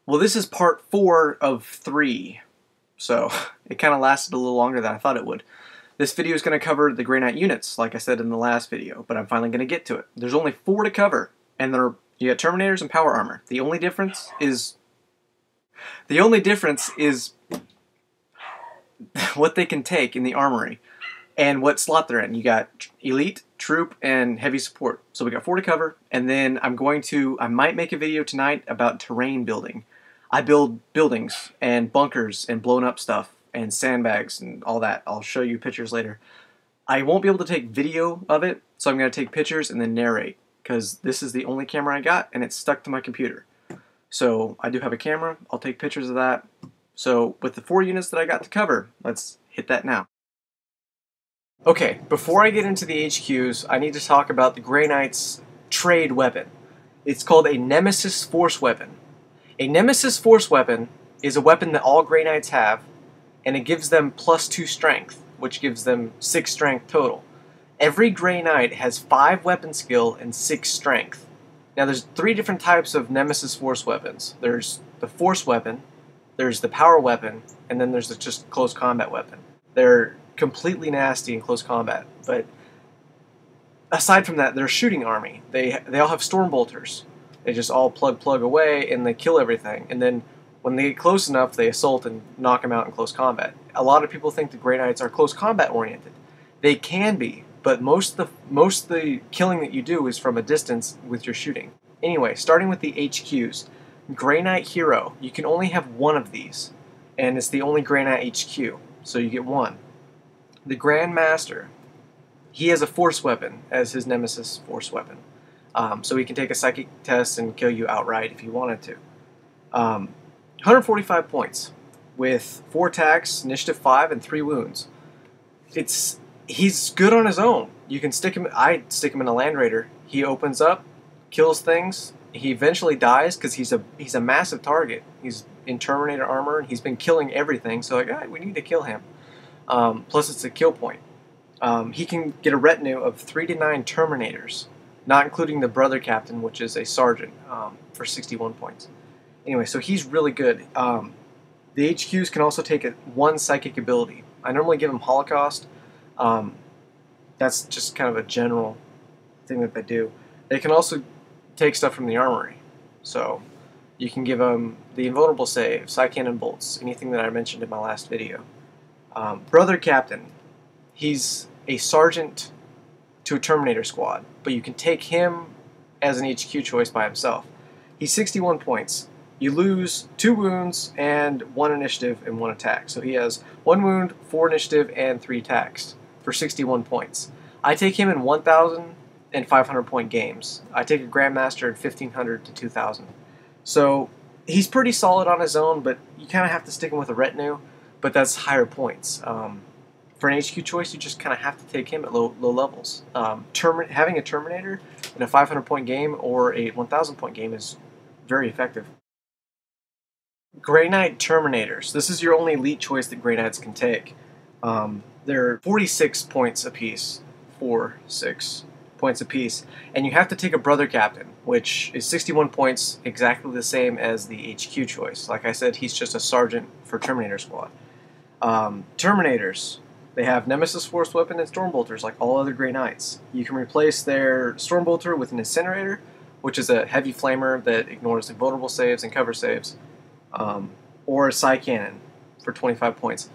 Well, this is part 4 of 3, so it kind of lasted a little longer than I thought it would. This video is going to cover the Grey Knight units, like I said in the last video, but I'm finally going to get to it. There's only 4 to cover, and you got Terminators and Power Armor. The only difference is what they can take in the armory and what slot they're in. You got Elite, Troop, and Heavy Support. So we got 4 to cover, and then I might make a video tonight about terrain building. I build buildings and bunkers and blown up stuff and sandbags and all that. I'll show you pictures later. I won't be able to take video of it, so I'm going to take pictures and then narrate, because this is the only camera I got and it's stuck to my computer. So I do have a camera, I'll take pictures of that. So with the 4 units that I got to cover, let's hit that now. Okay, before I get into the HQs, I need to talk about the Grey Knight's trade weapon. It's called a Nemesis Force Weapon. A Nemesis Force Weapon is a weapon that all Grey Knights have, and it gives them +2 strength, which gives them 6 strength total. Every Grey Knight has 5 weapon skill and 6 strength. Now there's 3 different types of Nemesis Force Weapons. There's the Force Weapon, there's the Power Weapon, and then there's the just Close Combat Weapon. They're completely nasty in close combat, but aside from that, they're a shooting army. They all have Storm Bolters. They just all plug away and they kill everything, and then when they get close enough, they assault and knock them out in close combat. A lot of people think the Grey Knights are close combat oriented. They can be, but most of the killing that you do is from a distance with your shooting. Anyway, starting with the HQs. Grey Knight Hero, you can only have 1 of these, and it's the only Grey Knight HQ, so you get 1. The Grand Master, he has a Force Weapon as his Nemesis Force Weapon. So he can take a Psychic test and kill you outright if he wanted to. 145 points with 4 attacks, Initiative 5, and 3 wounds. He's good on his own. You can stick him. I stick him in a Land Raider. He opens up, kills things. He eventually dies because he's a massive target. He's in Terminator armor and he's been killing everything. So like, we need to kill him. Plus it's a kill point. He can get a retinue of 3 to 9 Terminators, not including the Brother Captain, which is a Sergeant, for 61 points. Anyway, so he's really good. The HQs can also take 1 Psychic ability. I normally give them Holocaust. That's just kind of a general thing that they do. They can also take stuff from the armory. So you can give them the Invulnerable Save, Psy-Cannon Bolts, anything that I mentioned in my last video. Brother Captain, he's a Sergeant to a Terminator squad, but you can take him as an HQ choice by himself. He's 61 points. You lose 2 wounds and 1 initiative and 1 attack. So he has 1 wound, 4 initiative, and 3 attacks for 61 points. I take him in 1,000 and 500 point games. I take a Grandmaster in 1,500 to 2,000. So he's pretty solid on his own, but you kind of have to stick him with a retinue, but that's higher points. For an HQ choice, you just kind of have to take him at low levels. Having a Terminator in a 500 point game or a 1,000 point game is very effective. Grey Knight Terminators. This is your only elite choice that Grey Knights can take. They're 46 points apiece. 6 points apiece. And you have to take a Brother Captain, which is 61 points, exactly the same as the HQ choice. Like I said, he's just a Sergeant for Terminator Squad. Terminators. They have Nemesis Force Weapon and Storm Bolters like all other Grey Knights. You can replace their Storm Bolter with an Incinerator, which is a heavy flamer that ignores invulnerable saves and cover saves, or a Psy-Cannon for 25 points.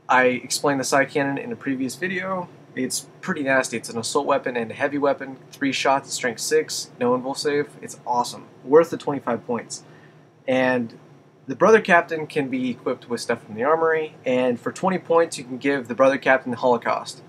I explained the Psy-Cannon in a previous video. It's pretty nasty. It's an assault weapon and a heavy weapon, 3 shots at strength 6, no invul save. It's awesome. Worth the 25 points. And the Brother Captain can be equipped with stuff from the armory, and for 20 points you can give the Brother Captain the Holocaust.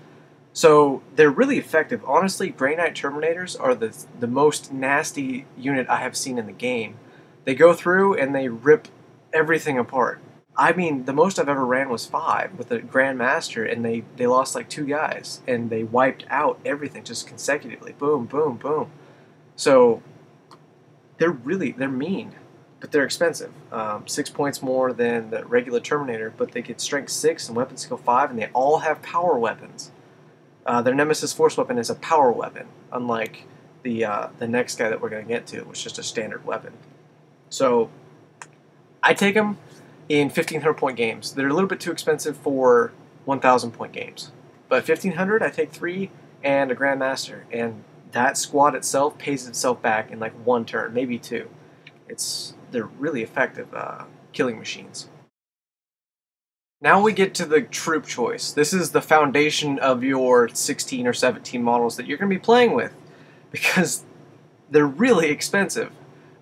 So they're really effective. Honestly, Grey Knight Terminators are the most nasty unit I have seen in the game. They go through and they rip everything apart. I mean, the most I've ever ran was 5 with the Grand Master, and they lost like 2 guys, and they wiped out everything just consecutively. Boom, boom, boom. So they're mean, but they're expensive. 6 points more than the regular Terminator, but they get strength 6 and weapon skill 5, and they all have power weapons. Their Nemesis Force Weapon is a power weapon, unlike the next guy that we're going to get to, which is just a standard weapon. So I take them in 1,500 point games. They're a little bit too expensive for 1,000 point games. But 1,500, I take 3 and a Grandmaster, and that squad itself pays itself back in like 1 turn, maybe 2. They're really effective killing machines. Now we get to the troop choice. This is the foundation of your 16 or 17 models that you're going to be playing with, because they're really expensive.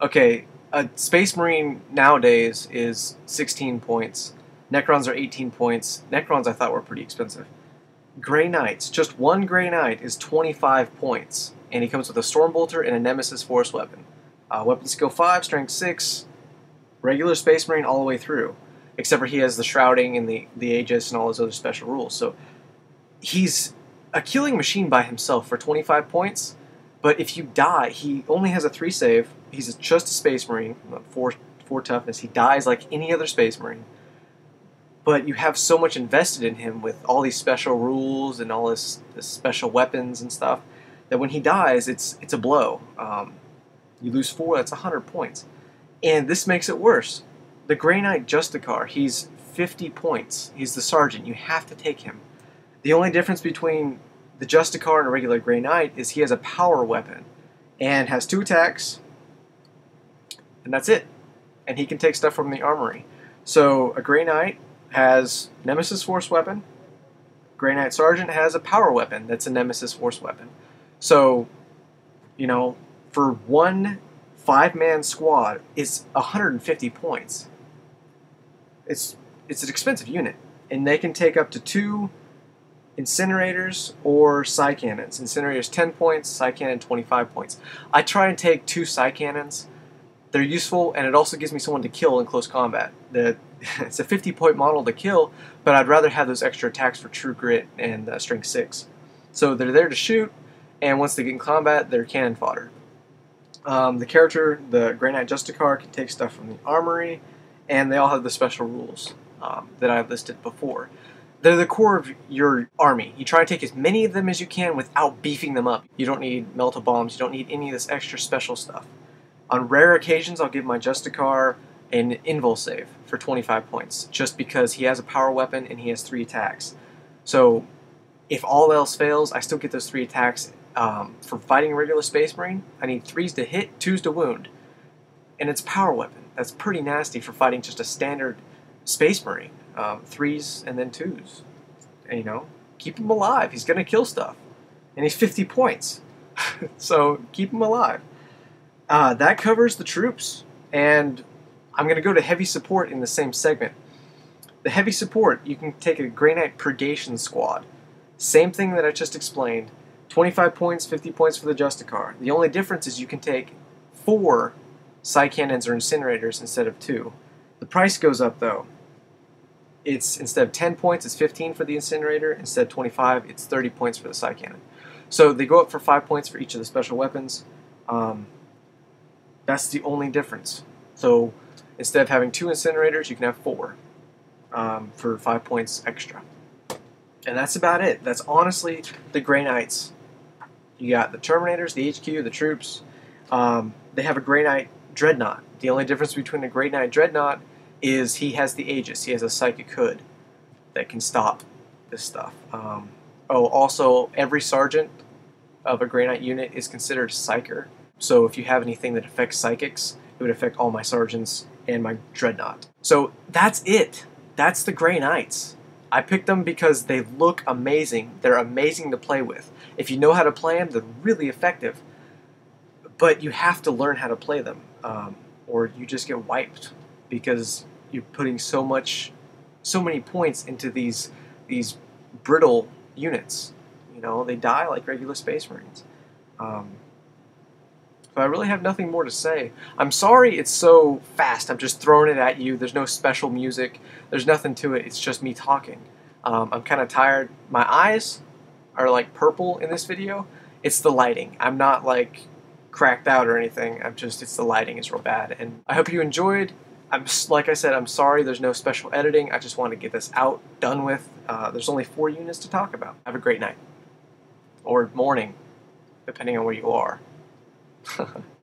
Okay, a Space Marine nowadays is 16 points. Necrons are 18 points. Necrons I thought were pretty expensive. Grey Knights, just one Grey Knight is 25 points, and he comes with a Stormbolter and a Nemesis Force weapon. Weapon skill 5, strength 6, regular Space Marine all the way through, except for he has the Shrouding and the Aegis and all those other special rules. So he's a killing machine by himself for 25 points, but if you die, he only has a 3 save. He's just a Space Marine, 4 toughness. He dies like any other Space Marine. But you have so much invested in him with all these special rules and all this special weapons and stuff that when he dies, it's a blow. You lose 4, that's 100 points. And this makes it worse. The Grey Knight Justicar, he's 50 points. He's the Sergeant. You have to take him. The only difference between the Justicar and a regular Grey Knight is he has a power weapon and has 2 attacks, and that's it. And he can take stuff from the armory. So a Grey Knight has Nemesis Force weapon. Grey Knight Sergeant has a power weapon that's a Nemesis Force weapon. So, you know, for one 5-man squad, it's 150 points. It's an expensive unit, and they can take up to 2 Incinerators or Psy Cannons. Incinerators 10 points, Psy Cannon 25 points. I try and take 2 Psy Cannons. They're useful, and it also gives me someone to kill in close combat. It's a 50-point model to kill, but I'd rather have those extra attacks for True Grit and Strength 6. So they're there to shoot, and once they get in combat, they're cannon fodder. The character, the Grey Knight Justicar, can take stuff from the armory, and they all have the special rules that I've listed before. They're the core of your army. You try to take as many of them as you can without beefing them up. You don't need Melta Bombs, you don't need any of this extra special stuff. On rare occasions, I'll give my Justicar an Invul save for 25 points, just because he has a power weapon and he has 3 attacks. So if all else fails, I still get those 3 attacks. For fighting a regular Space Marine, I need 3s to hit, 2s to wound. And it's a power weapon. That's pretty nasty for fighting just a standard Space Marine. 3s and then 2s. And, you know, keep him alive. He's going to kill stuff. And he's 50 points. So keep him alive. That covers the troops. And I'm going to go to heavy support in the same segment. The heavy support, you can take a Grey Knight Purgation Squad. Same thing that I just explained. 25 points, 50 points for the Justicar. The only difference is you can take 4 Psy Cannons or Incinerators instead of 2. The price goes up though. It's instead of 10 points, it's 15 for the Incinerator. Instead of 25, it's 30 points for the Psy Cannon. So they go up for 5 points for each of the special weapons. That's the only difference. So instead of having 2 Incinerators, you can have 4 for 5 points extra. And that's about it. That's honestly the Grey Knights. You got the Terminators, the HQ, the troops. They have a Grey Knight Dreadnought. The only difference between a Grey Knight Dreadnought is he has the Aegis. He has a Psychic Hood that can stop this stuff. Also, every Sergeant of a Grey Knight unit is considered a Psyker. So if you have anything that affects Psychics, it would affect all my Sergeants and my Dreadnought. So that's it. That's the Grey Knights. I picked them because they look amazing. They're amazing to play with. If you know how to play them, they're really effective. But you have to learn how to play them, or you just get wiped because you're putting so many points into these brittle units. You know, they die like regular Space Marines. So I really have nothing more to say. I'm sorry it's so fast. I'm just throwing it at you. There's no special music. There's nothing to it. It's just me talking. I'm kind of tired. My eyes are like purple in this video. It's the lighting. I'm not like cracked out or anything. It's the lighting is real bad. And I hope you enjoyed. Like I said, I'm sorry there's no special editing. I just want to get this out, done with. There's only 4 units to talk about. Have a great night. Or morning, depending on where you are.